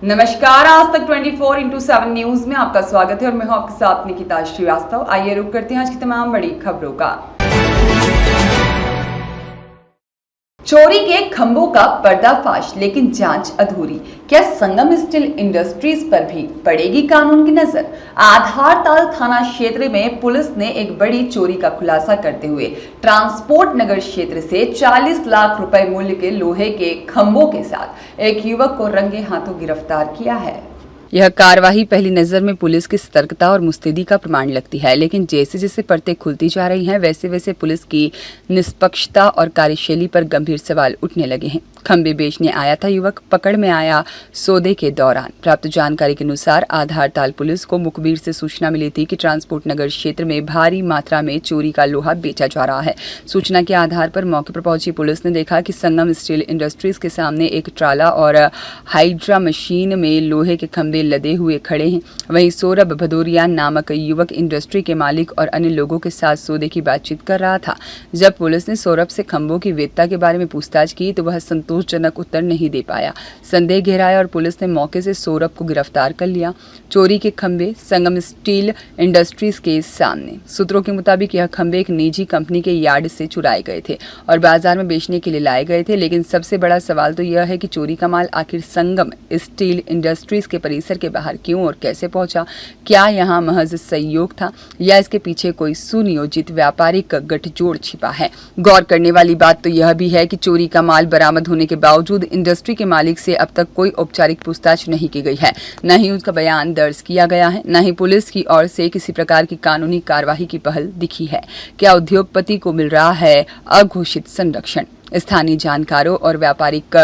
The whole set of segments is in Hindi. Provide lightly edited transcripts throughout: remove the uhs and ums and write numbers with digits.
नमस्कार, आज तक 24/7 न्यूज में आपका स्वागत है और मैं हूं आपके साथ निकिता श्रीवास्तव। आइए रुक करते हैं आज की तमाम बड़ी खबरों का। चोरी के खंभों का पर्दाफाश, लेकिन जांच अधूरी। क्या संगम स्टील इंडस्ट्रीज पर भी पड़ेगी कानून की नजर? आधारताल थाना क्षेत्र में पुलिस ने एक बड़ी चोरी का खुलासा करते हुए ट्रांसपोर्ट नगर क्षेत्र से 40 लाख रुपए मूल्य के लोहे के खंभों के साथ एक युवक को रंगे हाथों गिरफ्तार किया है। यह कार्यवाही पहली नजर में पुलिस की सतर्कता और मुस्तैदी का प्रमाण लगती है, लेकिन जैसे जैसे परतें खुलती जा रही हैं, वैसे वैसे पुलिस की निष्पक्षता और कार्यशैली पर गंभीर सवाल उठने लगे हैं। खंभे बेचने आया था युवक, पकड़ में आया सौदे के दौरान। प्राप्त जानकारी के अनुसार आधारताल पुलिस को मुखबिर से सूचना मिली थी कि ट्रांसपोर्ट नगर क्षेत्र में भारी मात्रा में चोरी का लोहा बेचा जा रहा है। सूचना के आधार पर मौके पर पहुंची पुलिस ने देखा कि संगम स्टील इंडस्ट्रीज के सामने एक ट्राला और हाइड्रा मशीन में लोहे के खंभे लदे हुए खड़े हैं। वहीं सौरभ भदौरिया नामक युवक इंडस्ट्री के मालिक और अन्य लोगों के साथ सौदे की बातचीत कर रहा था। जब पुलिस ने सौरभ से खंभों की वैधता के बारे में पूछताछ की तो वह संतोषजनक उत्तर नहीं दे पाया। संदेह गहराया और पुलिस ने मौके से सौरभ को गिरफ्तार कर लिया। चोरी के खंभे संगम स्टील इंडस्ट्रीज के सामने। सूत्रों के मुताबिक यह खंभे एक निजी कंपनी के यार्ड से चुराए गए थे और बाजार में बेचने के लिए लाए गए थे। लेकिन सबसे बड़ा सवाल तो यह है कि चोरी का माल आखिर संगम स्टील इंडस्ट्रीज के परिसर के बाहर क्यों और कैसे पहुंचा? क्या यहां महज संयोग था या इसके पीछे कोई सुनियोजित व्यापारिक गठजोड़ छिपा है? गौर करने वाली बात तो यह भी है कि चोरी का माल बरामद होने के बावजूद इंडस्ट्री के मालिक से अब तक कोई औपचारिक पूछताछ नहीं की गई है, न ही उसका बयान दर्ज किया गया है, न ही पुलिस की ओर से किसी प्रकार की कानूनी कार्यवाही की पहल दिखी है। क्या उद्योगपति को मिल रहा है अघोषित संरक्षण? स्थानीय जानकारों और व्यापारिक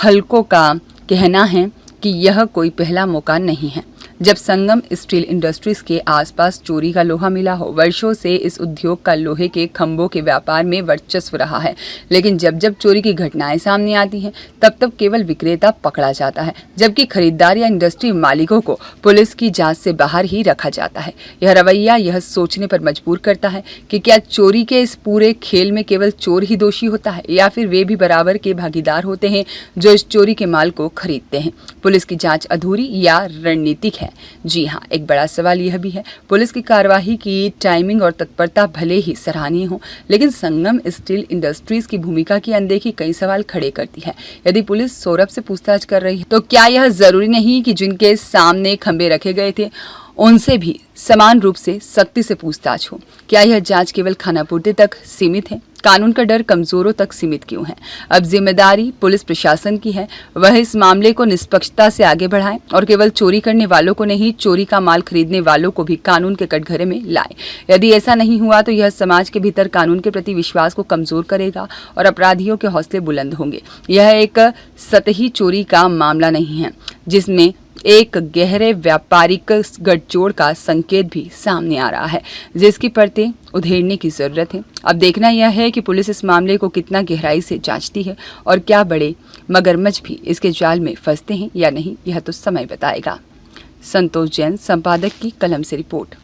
हलकों का कहना है कि यह कोई पहला मौका नहीं है जब संगम स्टील इंडस्ट्रीज के आसपास चोरी का लोहा मिला हो। वर्षों से इस उद्योग का लोहे के खंभों के व्यापार में वर्चस्व रहा है, लेकिन जब जब चोरी की घटनाएं सामने आती हैं तब तब केवल विक्रेता पकड़ा जाता है, जबकि खरीदार या इंडस्ट्री मालिकों को पुलिस की जांच से बाहर ही रखा जाता है। यह रवैया यह सोचने पर मजबूर करता है कि क्या चोरी के इस पूरे खेल में केवल चोर ही दोषी होता है या फिर वे भी बराबर के भागीदार होते हैं जो इस चोरी के माल को खरीदते हैं। पुलिस की जांच अधूरी या रणनीतिक है? जी हाँ, एक बड़ा सवाल यह भी है। पुलिस की कार्यवाही की टाइमिंग और तत्परता भले ही सराहनीय हो, लेकिन संगम स्टील इंडस्ट्रीज की भूमिका की अनदेखी कई सवाल खड़े करती है। यदि पुलिस सौरभ से पूछताछ कर रही है तो क्या यह जरूरी नहीं कि जिनके सामने खंभे रखे गए थे उनसे भी समान रूप से सख्ती से पूछताछ हो? क्या यह जांच केवल खानापूर्ति तक सीमित है? कानून का डर कमजोरों तक सीमित क्यों है? अब जिम्मेदारी पुलिस प्रशासन की है, वह इस मामले को निष्पक्षता से आगे बढ़ाए और केवल चोरी करने वालों को नहीं, चोरी का माल खरीदने वालों को भी कानून के कटघरे में लाए। यदि ऐसा नहीं हुआ तो यह समाज के भीतर कानून के प्रति विश्वास को कमजोर करेगा और अपराधियों के हौसले बुलंद होंगे। यह एक सतही चोरी का मामला नहीं है जिसमें एक गहरे व्यापारिक गठजोड़ का संकेत भी सामने आ रहा है, जिसकी परतें उधेड़ने की जरूरत है। अब देखना यह है कि पुलिस इस मामले को कितना गहराई से जांचती है और क्या बड़े मगरमच्छ भी इसके जाल में फंसते हैं या नहीं, यह तो समय बताएगा। संतोष जैन, संपादक की कलम से रिपोर्ट।